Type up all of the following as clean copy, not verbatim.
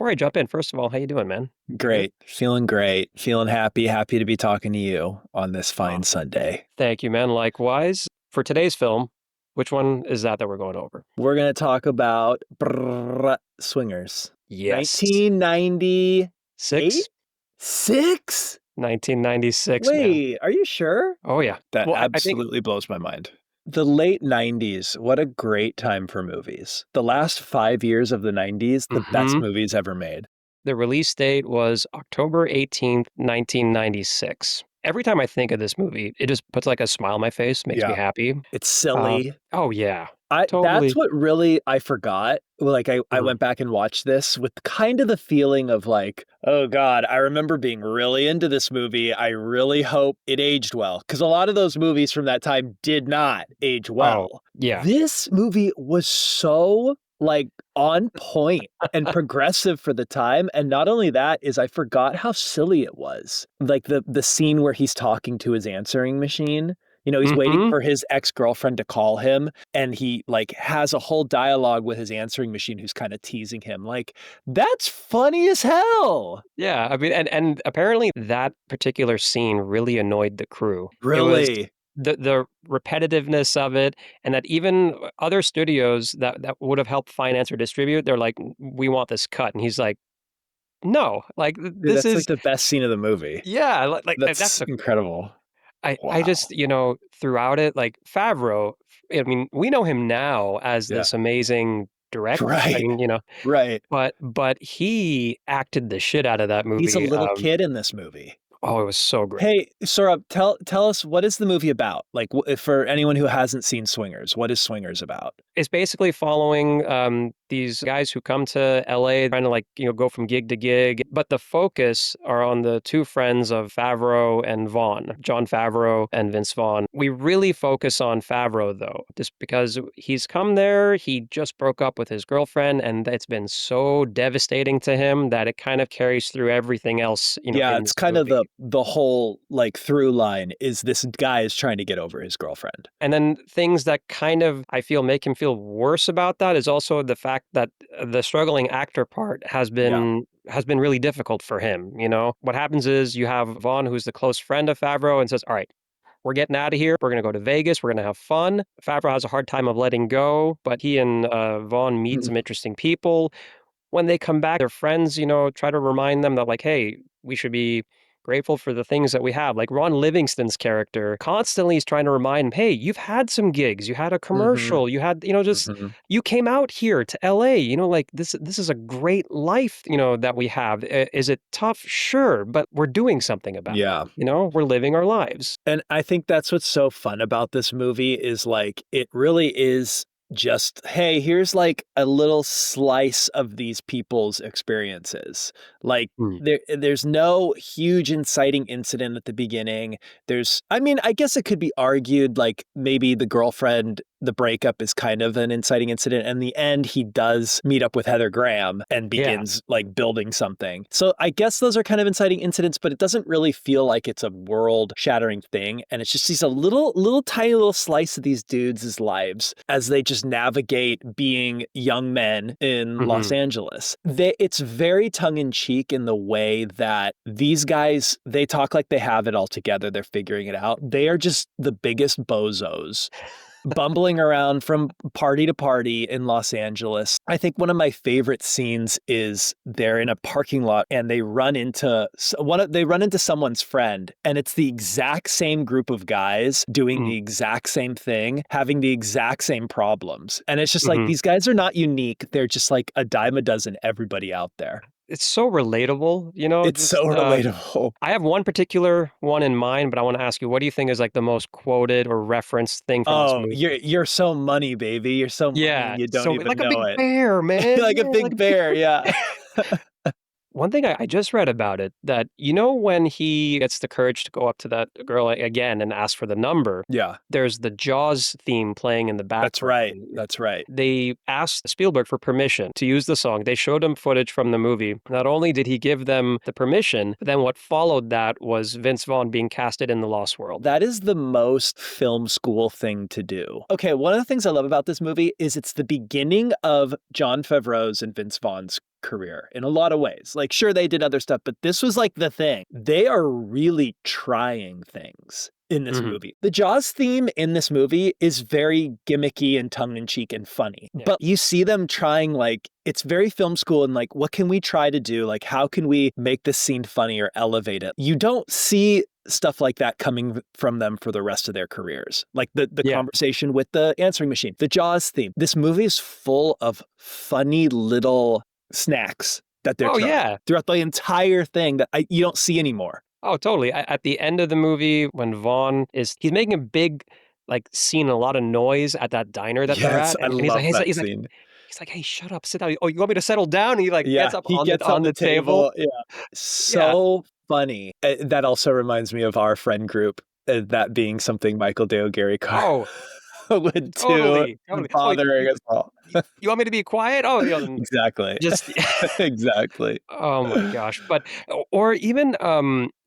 before I jump in, first of all, how you doing, man? Good? Great. Feeling happy. Happy to be talking to you on this fine Awesome. Sunday. Thank you, man. Likewise. For today's film, which one is that we're going over? We're going to talk about Swingers. Yes. 1998? 6? Six? 1996, man. Wait, are you sure? Oh, yeah. That Well, I think absolutely blows my mind. The late 90s, what a great time for movies. The last 5 years of the 90s, the best mhm, movies ever made. the release date was October 18th, 1996. Every time I think of this movie, it just puts like a smile on my face, makes me Yeah. happy. It's Uh, silly. oh, yeah. That's Totally. what really I forgot. Like I Mhm. went back and watched this with kind of the feeling of like, oh God, I remember being really into this movie. I really hope it aged well. Because a lot of those movies from that time did not age Oh, well. yeah. This movie was so like on point and progressive for the time. And not only that is I forgot how silly it was. Like the scene where he's talking to his answering machine. You know, he's waiting Mhm. for his ex-girlfriend to call him and he like has a whole dialogue with his answering machine who's kind of teasing him. Like, that's funny as hell. Yeah, I mean, and apparently that particular scene really annoyed the crew. It was Really? the repetitiveness of it, and that even other studios that would have helped finance or distribute, they're like, "We want this cut," and he's like, "No, like Dude, this that's like is." the best scene of the movie. Yeah, that's That's the. incredible. I just Wow. throughout it, like Favreau. I mean, we know him now as Yeah. this amazing director. I Right. mean, Right. but he acted the shit out of that He's a movie. little kid in this movie. Oh, it was so great. Hey, Saurabh, tell us what is the movie about? Like, for anyone who hasn't seen Swingers, what is Swingers about? It's basically following these guys who come to LA trying to go from gig to gig, but the focus are on the two friends of Favreau and Vaughn, John Favreau and Vince Vaughn. We really focus on Favreau though, just because he's come there, he just broke up with his girlfriend and it's been so devastating to him that it kind of carries through everything else, Yeah, in it's this kind of movie. the whole like through line is this guy is trying to get over his girlfriend. And then things that kind of, I feel, make him feel worse about that is also the fact that the struggling actor part Yeah. has been really difficult for him, you know? What happens is you have Vaughn, who's the close friend of Favreau, and says, "All right, we're getting out of here. We're going to go to Vegas. We're going to have fun." Favreau has a hard time of letting go, but he and Vaughn meet some interesting people. When they come back, their friends, try to remind them that, like, hey, we should be grateful for the things that we have. Like Ron Livingston's character constantly is trying to remind him, hey, you've had some gigs, you had a Mhm. commercial, you had, just Mhm. you came out here to LA, like this is a great life, that we have. Is it tough? Sure, but we're doing something about it. Yeah. We're living our lives. And I think that's what's so fun about this movie is like it really is just, hey, here's like a little slice of these people's experiences. Like Mm. there's no huge inciting incident at the beginning. I mean, I guess it could be argued like maybe the breakup is kind of an inciting incident. And in the end, he does meet up with Heather Graham and Yeah. begins like building something. So I guess those are kind of inciting incidents, but it doesn't really feel like it's a world shattering thing. And it's just a little tiny little slice of these dudes' lives as they just navigate being young men in Los Hmm. Angeles. It's very tongue in cheek in the way that these guys, they talk like they have it all together. They're figuring it out. They are just the biggest bozos bumbling around from party to party in Los Angeles. I think one of my favorite scenes is they're in a parking lot and they run into someone's friend and it's the exact same group of guys doing the exact same thing, having the exact same problems. And it's just like Hmm. these guys are not unique. They're just like a dime a dozen everybody out there. It's so relatable, It's so just relatable. I have one particular one in mind, but I want to ask you, what do you think is like the most quoted or referenced thing from this Oh, movie? you're so money, baby. You're so money Yeah, and you don't so even like a know big it. bear, man. Like a Yeah, like big a big bear, yeah. One thing I just read about it that when he gets the courage to go up to that girl again and ask for the number, Yeah, there's the Jaws theme playing in the that's background. right. That's right. They asked Spielberg for permission to use the song. They showed him footage from the movie. Not only did he give them the permission, but then what followed that was Vince Vaughn being casted in The Lost World. That is the most film school thing to do. Okay, one of the things I love about this movie is it's the beginning of Jon Favreau's and Vince Vaughn's career in a lot of ways. Like, sure, they did other stuff, but this was like the thing. They are really trying things in this Mhm. movie. The Jaws theme in this movie is very gimmicky and tongue in cheek and funny, Yeah. but you see them trying, like, it's very film school and like, what can we try to do? Like, how can we make this scene funny or elevate it? You don't see stuff like that coming from them for the rest of their careers. Like the Yeah. conversation with the answering machine, the Jaws theme. This movie is full of funny little snacks that they're Oh, trying yeah. throughout the entire thing that you don't see anymore. Oh, totally. At the end of the movie, when Vaughn he's making a big, like, scene, a lot of noise at that diner that they're Yes, at, I and he's like love he's like that he's like scene. he's like, "Hey, shut up, sit down." "Oh, you want me to settle down?" And he, like, Yeah, gets up he gets on on the the table. table. Yeah. Yeah. So funny. That also reminds me of our friend group, that being something Michael De O'Garry Oh, would do, totally, totally. "Oh, bothering us all. you want me to be quiet?" "Oh, then Exactly. just" Exactly. Oh my gosh, but or even,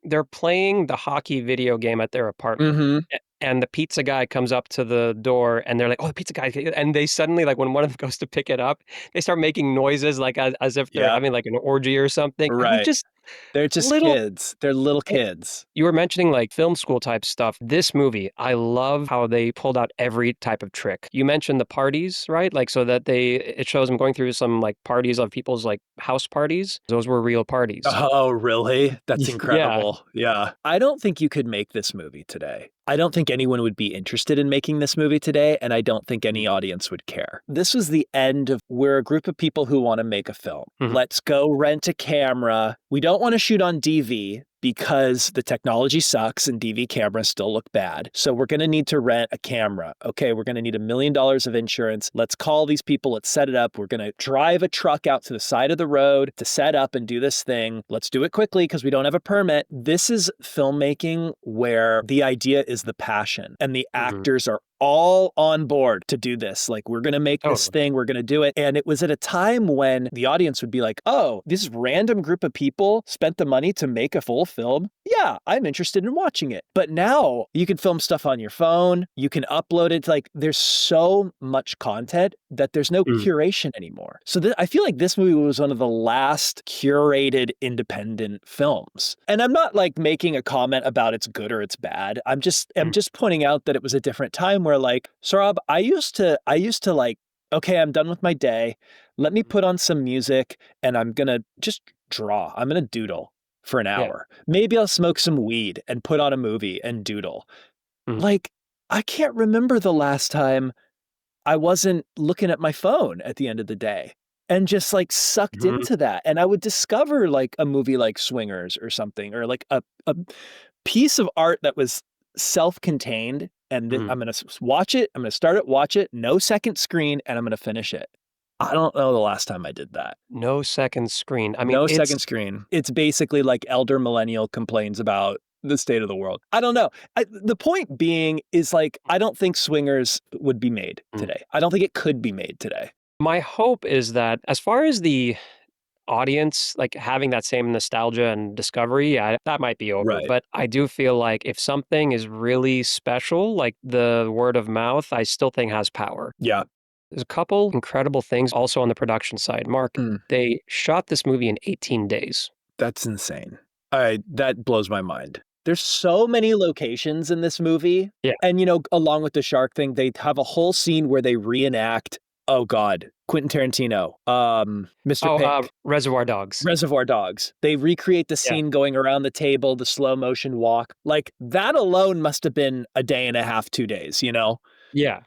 they're playing the hockey video game at their apartment, Mhm. and the pizza guy comes up to the door, and they're like, "Oh, the pizza guy," and they suddenly, like, when one of them goes to pick it up, they start making noises, like, as if they're Yep. having, like, an orgy or something. I mean, Right. just They're just little kids. They're little kids. you were mentioning, like, film school type stuff. This movie, I love how they pulled out every type of trick. You mentioned the parties, right? Like, so that it shows them going through some, like, parties of people's, like, house parties. Those were real parties. Oh, really? That's Yeah. incredible. Yeah. I don't think you could make this movie today. I don't think anyone would be interested in making this movie today, and I don't think Mm, any audience would care. This was the end of, we're a group of people who want to make a film. mhm. Let's go rent a camera. We don't want to shoot on DV because the technology sucks and DV cameras still look bad. So we're going to need to rent a camera. Okay, we're going to need $1 million of insurance. Let's call these people. Let's set it up. We're going to drive a truck out to the side of the road to set up and do this thing. Let's do it quickly because we don't have a permit. This is filmmaking where the idea is the passion and the Mhm. actors are all on board to do this. Like, we're going to make this Totally. thing, we're going to do it. And it was at a time when the audience would be like, oh, this random group of people spent the money to make a full film. Yeah, I'm interested in watching it. But now you can film stuff on your phone, you can upload it. Like, there's so much content that there's no Mm, curation anymore. So I feel like this movie was one of the last curated independent films. And I'm not like making a comment about it's good or it's bad. I'm mm, just pointing out that it was a different time where, like, Saurabh, I used to like, okay, I'm done with my day. Let me mhm. put on some music and I'm gonna just draw. I'm gonna doodle for an Yeah. hour. Maybe I'll smoke some weed and put on a movie and doodle. Mhm. Like, I can't remember the last time I wasn't looking at my phone at the end of the day and just like sucked Mhm. into that. And I would discover like a movie like Swingers or something, or like a piece of art that was self-contained. And Mhm. I'm going to watch it. I'm going to start it, watch it, no second screen, and I'm going to finish it. I don't know the last time I did that. No second screen. I mean, No it's second screen. It's basically like elder millennial complains about the state of the world. I don't know. The point being is, like, I don't think Swingers would be made mm. today. I don't think it could be made today. My hope is that as far as the audience, like, having that same nostalgia and discovery, yeah, that might be over, Right. but I do feel like if something is really special, like the word of mouth, I still think has power. Yeah. There's a couple incredible things also on the production side. Mark, Mm, they shot this movie in 18 days. that's insane. That blows my mind. There's so many locations in this movie. Yeah. And, along with the shark thing, they have a whole scene where they reenact, oh God, Quentin Tarantino, Mr. Oh, Pink. Reservoir Dogs. Reservoir Dogs. They recreate the Yeah. scene going around the table, the slow motion walk. Like, that alone must have been a day and a half, 2 days, Yeah.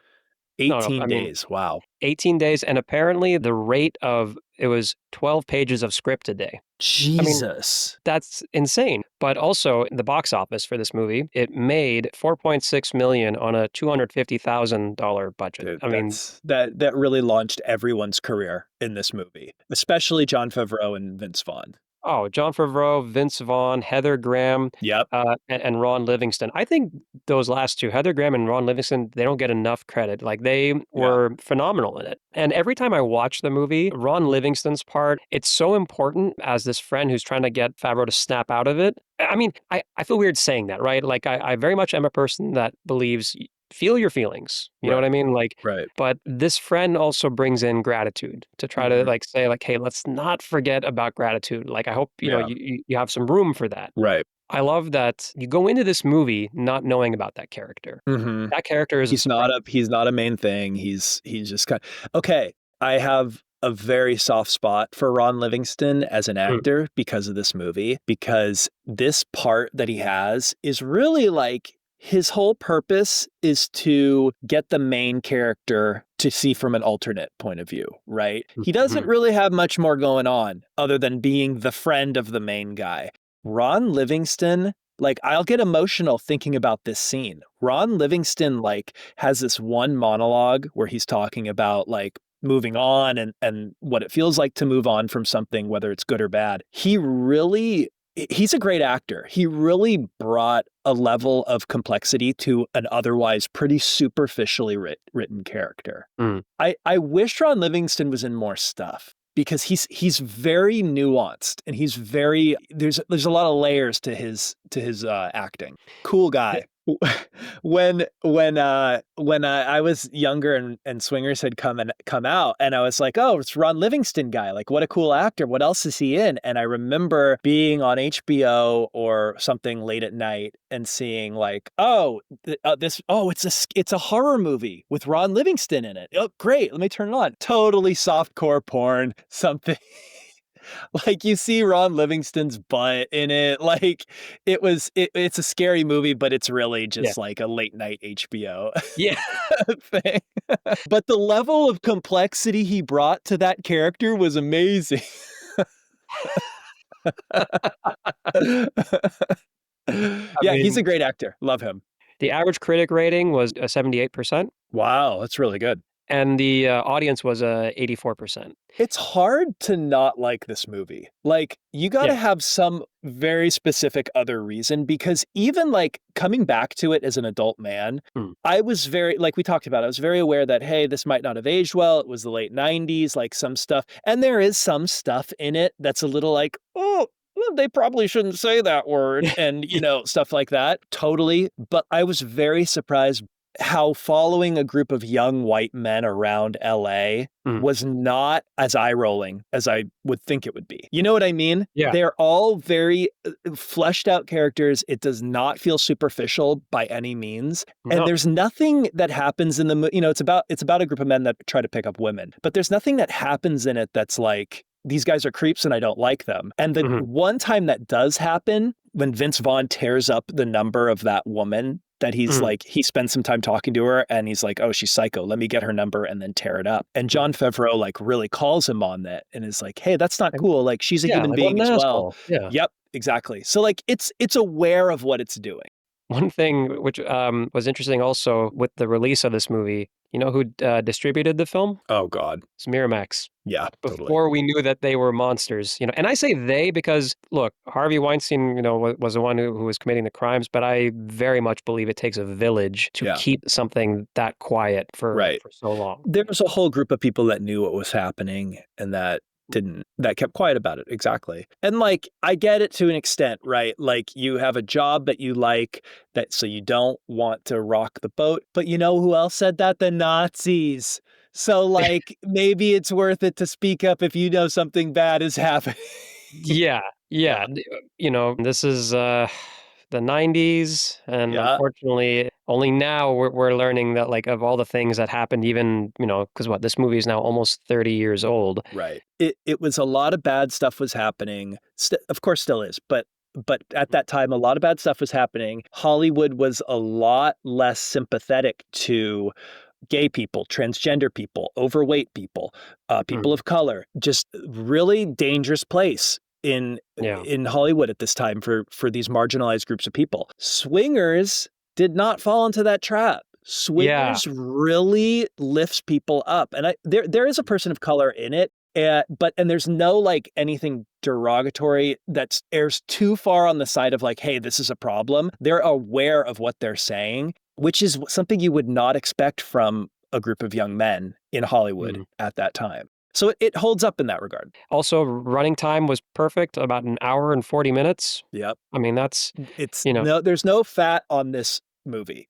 No, 18 I mean, days. Wow. 18 days, and apparently the rate of it was 12 pages of script a day. I mean, Jesus. that's insane. But also the box office for this movie, it made 4.6 million on a $250,000 budget. Dude, I mean, that really launched everyone's career in this movie, especially Jon Favreau and Vince Vaughn. oh, Jon Favreau, Vince Vaughn, Heather Graham, Yep. and Ron Livingston. I think those last two, Heather Graham and Ron Livingston, they don't get enough credit. Like, they Yeah. were phenomenal in it. And every time I watch the movie, Ron Livingston's part, it's so important as this friend who's trying to get Favreau to snap out of it. I mean, I feel weird saying that, right? Like, I very much am a person that believes feel your feelings. You know what Right. I mean? Like, Right. but this friend also brings in gratitude to try to Mhm. like say like, hey, let's not forget about gratitude. Like, I hope, Yeah. you have some room for that. Right. I love that you go into this movie not knowing about that character. Mhm. That character is a surprise. He's not a main thing. He's just kind okay. I have a very soft spot for Ron Livingston as an Mm, actor because of this movie, because this part that he has is really like his whole purpose is to get the main character to see from an alternate point of view, right? He doesn't mhm. really have much more going on other than being the friend of the main guy. Ron Livingston, like, I'll get emotional thinking about this scene. Ron Livingston, like, has this one monologue where he's talking about, like, moving on and what it feels like to move on from something, whether it's good or bad. He's a great actor. He really brought a level of complexity to an otherwise pretty superficially written character. Mm. I wish Ron Livingston was in more stuff because he's very nuanced and he's very there's a lot of layers to his acting. Cool guy. When I was younger and Swingers had come out and I was like, oh, it's Ron Livingston guy. Like, what a cool actor. What else is he in? And I remember being on HBO or something late at night and seeing like, it's a horror movie with Ron Livingston in it. Oh, great. Let me turn it on. Totally softcore porn, something. Like you see Ron Livingston's butt in it. Like it's a scary movie, but it's really Yeah. just like a late night HBO Yeah. thing. But the level of complexity he brought to that character was amazing. I Yeah, he's a mean, great actor. Love him. the average critic rating was a 78%, Wow, that's really good. and the audience was a 84%. It's hard to not like this movie. Like, you gotta Yeah. have some very specific other reason because even, like, coming back to it as an adult man, Mm. I was very like we talked about, I was very aware that, hey, this might not have aged well. It was the late '90s, like, some stuff and there is some stuff in it that's a little like, "Oh, well, they probably shouldn't say that word," and, stuff like that. Totally. But I was very surprised how following a group of young white men around LA Mm. was not as eye-rolling as I would think it would be. You know what I mean? Yeah. They're all very, fleshed out characters. It does not feel superficial by any means, and No. there's nothing that happens in it's about a group of men that try to pick up women, but there's nothing that happens in it that's like, "These guys are creeps and I don't like them." And the Mhm. one time that does happen, when Vince Vaughn tears up the number of that woman that he's Mm. like, he spends some time talking to her and he's like, oh, she's psycho. Let me get her number and then tear it up. And Mm. John Favreau like really calls him on that and is like, hey, that's not Like, cool. Like she's a yeah, human like, what being an as well. asshole. Yeah. Yep, exactly. So like it's aware of what it's doing. One thing which, was interesting also with the release of this movie, you know who, distributed the film? Oh God. It's Miramax. Yeah, totally. Before we knew that they were monsters, and I say they because, look, Harvey Weinstein, was the one who was committing the crimes, but I very much believe it takes a village to Yeah. keep something that quiet for Right. so long. There was a whole group of people that knew what was happening and that kept quiet about it. Exactly. And like, I get it to an extent, right? Like you have a job that you like that, so you don't want to rock the boat. But you know who else said that? The Nazis. So like, maybe it's worth it to speak up if you know something bad is happening. Yeah, yeah, Yeah. this is, the '90s, and Yeah. unfortunately, only now we're learning that, like, of all the things that happened even, because what, this movie is now almost 30 years old. Right. It was a lot of bad stuff was happening. Of course still is, but at that time a lot of bad stuff was happening. Hollywood was a lot less sympathetic to gay people, transgender people, overweight people, Mm, people of color. Just really dangerous place in yeah. in Hollywood at this time for these marginalized groups of people. Swingers did not fall into that trap. Yeah. Swingers really lifts people up, and there is a person of color in it, and there's no like anything derogatory that airs too far on the side of like, hey, this is a problem. They're aware of what they're saying, which is something you would not expect from a group of young men in Hollywood Mm. at that time. So it holds up in that regard. Also, running time was perfect, about an hour and 40 minutes. Yep. I mean, that's, It's you know no, there's no fat on this movie.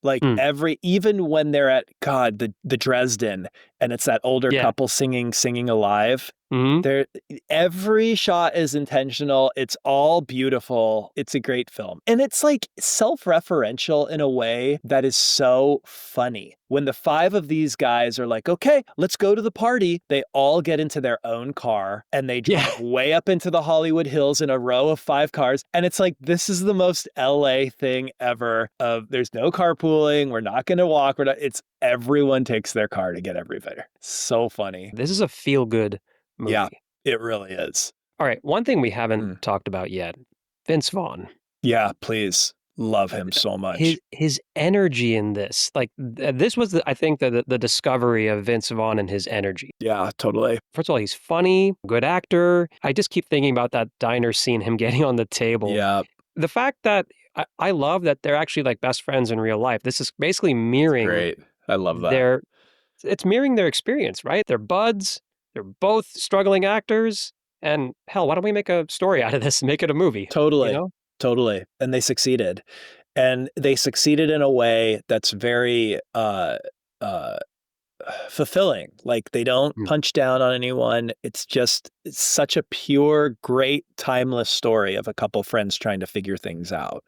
Like Mm. even when they're at God, the Dresden, and it's that older Yeah. couple singing Alive. Hmm. There, every shot is intentional. It's all beautiful. It's a great film. And it's like self-referential in a way that is so funny. When the five of these guys are like, okay, let's go to the party, they all get into their own car and they Yeah. drive way up into the Hollywood Hills in a row of five cars. And it's like, this is the most LA thing ever of there's no carpooling. We're not going to walk. It's everyone takes their car to get everywhere. So funny. This is a feel-good Yeah, movie. it really is. All right, one thing we haven't Mm. talked about yet, Vince Vaughn. Yeah, please. Love him so much. His energy in this, like this was, I think, the discovery of Vince Vaughn and his energy. Yeah, totally. First of all, he's funny, good actor. I just keep thinking about that diner scene, him getting on the table. Yeah, The fact that I love that they're actually like best friends in real life. This is basically it's mirroring great. I love that. their, it's mirroring their experience, right? They're buds. They're both struggling actors. And hell, why don't we make a story out of this and make it a movie? You Totally. know? Totally. And they succeeded. And they succeeded in a way that's very uh fulfilling. Like they don't Mm. punch down on anyone. It's such a pure, great, timeless story of a couple friends trying to figure things out.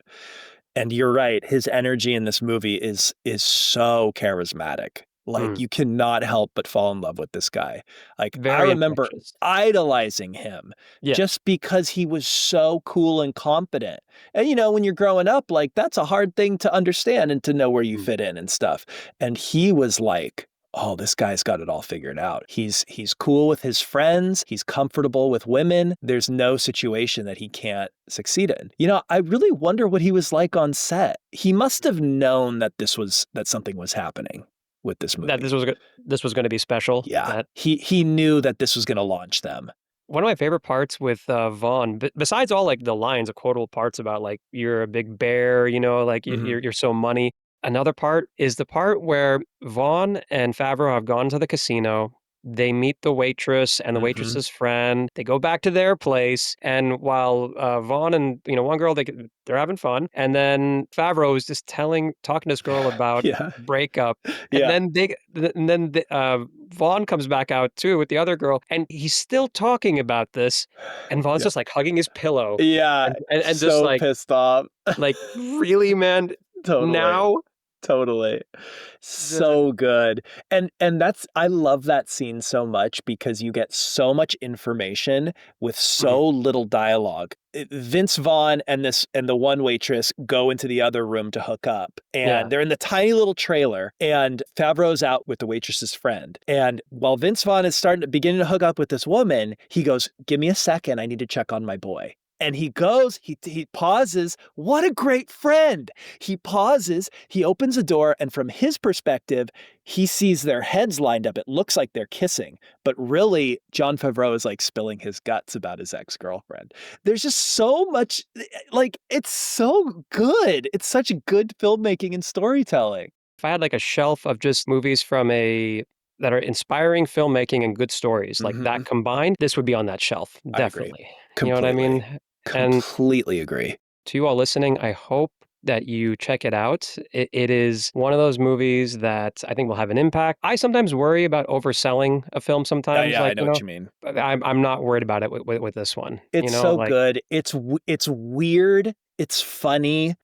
And you're right, his energy in this movie is so charismatic. Like Mm. you cannot help but fall in love with this guy. Like I Very remember infectious. idolizing him Yeah. just because he was so cool and competent. And when you're growing up, like that's a hard thing to understand and to know where you Mm. fit in and stuff. And he was like, oh, this guy's got it all figured out. He's cool with his friends. He's comfortable with women. There's no situation that he can't succeed in. I really wonder what he was like on set. He must have known that that something was happening with this That movie. this was going to be special. Yeah, That he knew that this was going to launch them. one of my favorite parts with Vaughn, besides all like the lines, the quotable parts about like you're a big bear, like Hmm. you're so money. Another part is the part where Vaughn and Favreau have gone to the casino. They meet the waitress and the Hmm. waitress's friend. They go back to their place, and while Vaughn and one girl, they're having fun, and then Favreau is just talking to this girl about Yeah, breakup, and yeah, Vaughn comes back out too with the other girl, and he's still talking about this, and Vaughn's yeah, just like hugging his pillow, yeah. and just So pissed off. like really, man, Totally. now Totally. the So good. And that's I love that scene so much because you get so much information with mhm, so little dialogue. Vince Vaughn and the one waitress go into the other room to hook up yeah, and they're in the tiny little trailer and Favreau's out with the waitress's friend. And while Vince Vaughn is beginning to hook up with this woman, he goes, "Give me a second. I need to check on my boy." And he goes, he pauses. What a great friend. He pauses, he opens a door, and from his perspective, he sees their heads lined up. It looks like they're kissing, but really, Jon Favreau is like spilling his guts about his ex girlfriend. There's just so much, like, it's so good. It's such good filmmaking and storytelling. if I had like a shelf of just movies that are inspiring filmmaking and good stories, like that Hmm. combined, this would be on that shelf, I agree. definitely. You know what I Completely. mean? And Completely agree. to you all listening, I hope that you check it out. It is one of those movies that I think will have an impact. I sometimes worry about overselling a film Yeah, sometimes, yeah, I like, know what you mean. but I'm not worried about it with this one. It's so Like, good. It's weird. It's funny.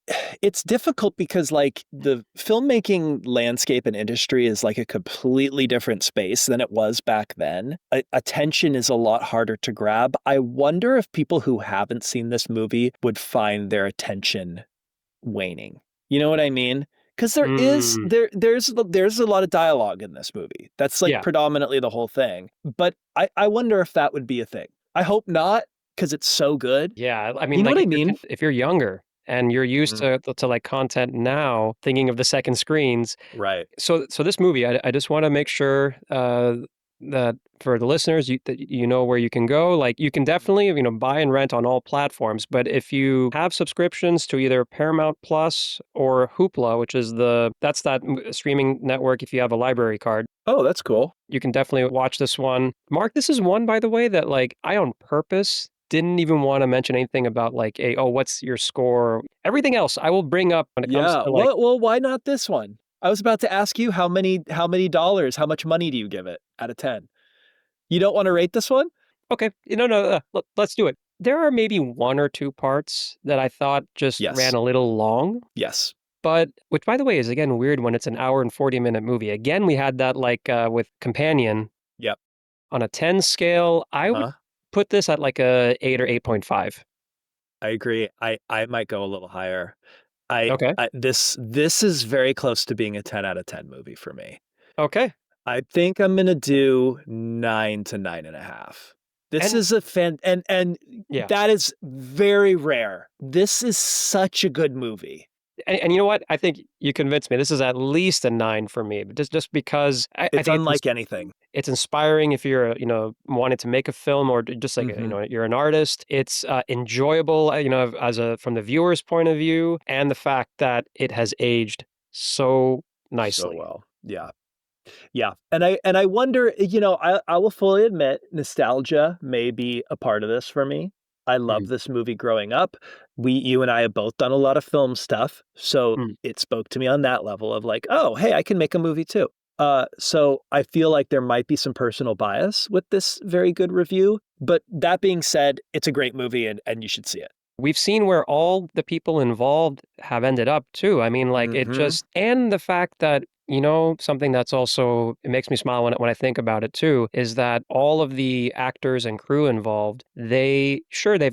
It's difficult because like the filmmaking landscape and industry is like a completely different space than it was back then. Attention is a lot harder to grab. I wonder if people who haven't seen this movie would find their attention waning. You know what I mean? Because mm, there's a lot of dialogue in this movie. That's like yeah. predominantly the whole thing. But I wonder if that would be a thing. I hope not, because it's so good. Yeah, I You mean, know like, what I mean? if you're younger and you're used Mhm. to, like, content now, thinking of the second screens, Right. so this movie, I just wanna make sure, that for the listeners, that you know where you can go, like, you can definitely, buy and rent on all platforms, but if you have subscriptions to either Paramount Plus or Hoopla, which is that's that streaming network if you have a library card, Oh, that's cool. you can definitely watch this one. Mark, this is one, by the way, that, like, I on purpose didn't even want to mention anything about like oh, what's your score? Everything else I will bring up when it comes Yeah. to like, Well, why not this one? I was about to ask you how many dollars, how much money do you give it out of 10? You don't want to rate this one? okay, no, let's do it. There are maybe one or two parts that I thought just ran Yes. a little long, Yes. but which by the way is again weird when it's an hour and 40-minute movie. Again, we had that like with Companion Yep. on a 10 scale. I would Uh-huh. put this at like a 8 or 8.5. I agree. I might go a little higher. I, Okay. this is very close to being a 10 out of 10 movie for me. Okay. I think I'm gonna do 9 to 9.5. This And is a fan and yeah. that is very rare. This is such a good movie. And you know what? I think you convinced me. This is at least a 9 for me, but just because I It's think unlike anything. it's inspiring if you're, wanting to make a film or just like, Hmm. you're an artist. It's enjoyable, as a from the viewer's point of view, and the fact that it has aged so So nicely. well. Yeah. Yeah. And I wonder, I will fully admit nostalgia may be a part of this for me. I love Mm, this movie growing up. You and I have both done a lot of film stuff, so mm. it spoke to me on that level of like, oh, hey, I can make a movie too. So I feel like there might be some personal bias with this very good review. But that being said, it's a great movie and you should see it. We've seen where all the people involved have ended up too. I mean, like it Hmm. just, and the fact that, something that's also, it makes me smile when I think about it too, is that all of the actors and crew involved, they've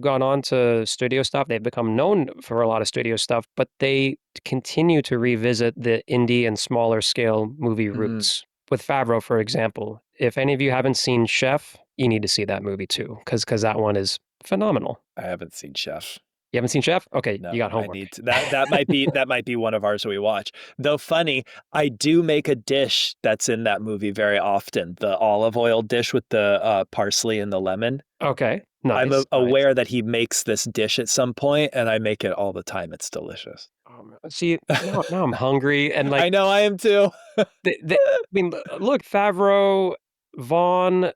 gone on to studio stuff. They've become known for a lot of studio stuff, but they continue to revisit the indie and smaller scale movie Mm, roots. With Favreau, for example, if any of you haven't seen Chef, you need to see that movie too, because that one is phenomenal. I haven't seen Chef. You haven't seen Chef? Okay, you got No, I homework. need to. That might be one of ours we watch. Though funny, I do make a dish that's in that movie very often. The olive oil dish with the parsley and the lemon. Okay, I'm nice, nice. aware that he makes this dish at some point, and I make it all the time. It's delicious. Man. See, now I'm hungry and like I know I am too. I mean, look, Favreau, Vaughn,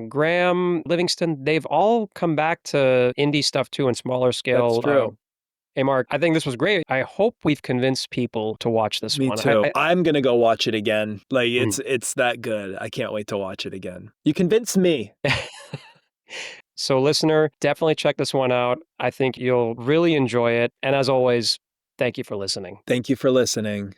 Graham, Livingston, they've all come back to indie stuff too and smaller That's scale. true. Hey, Mark, I think this was great. I hope we've convinced people to watch this Me one. too. I'm gonna go watch it again. Like Mm. it's that good. I can't wait to watch it again. You convinced me. So, listener, definitely check this one out. I think you'll really enjoy it. And as always, thank you for listening. Thank you for listening.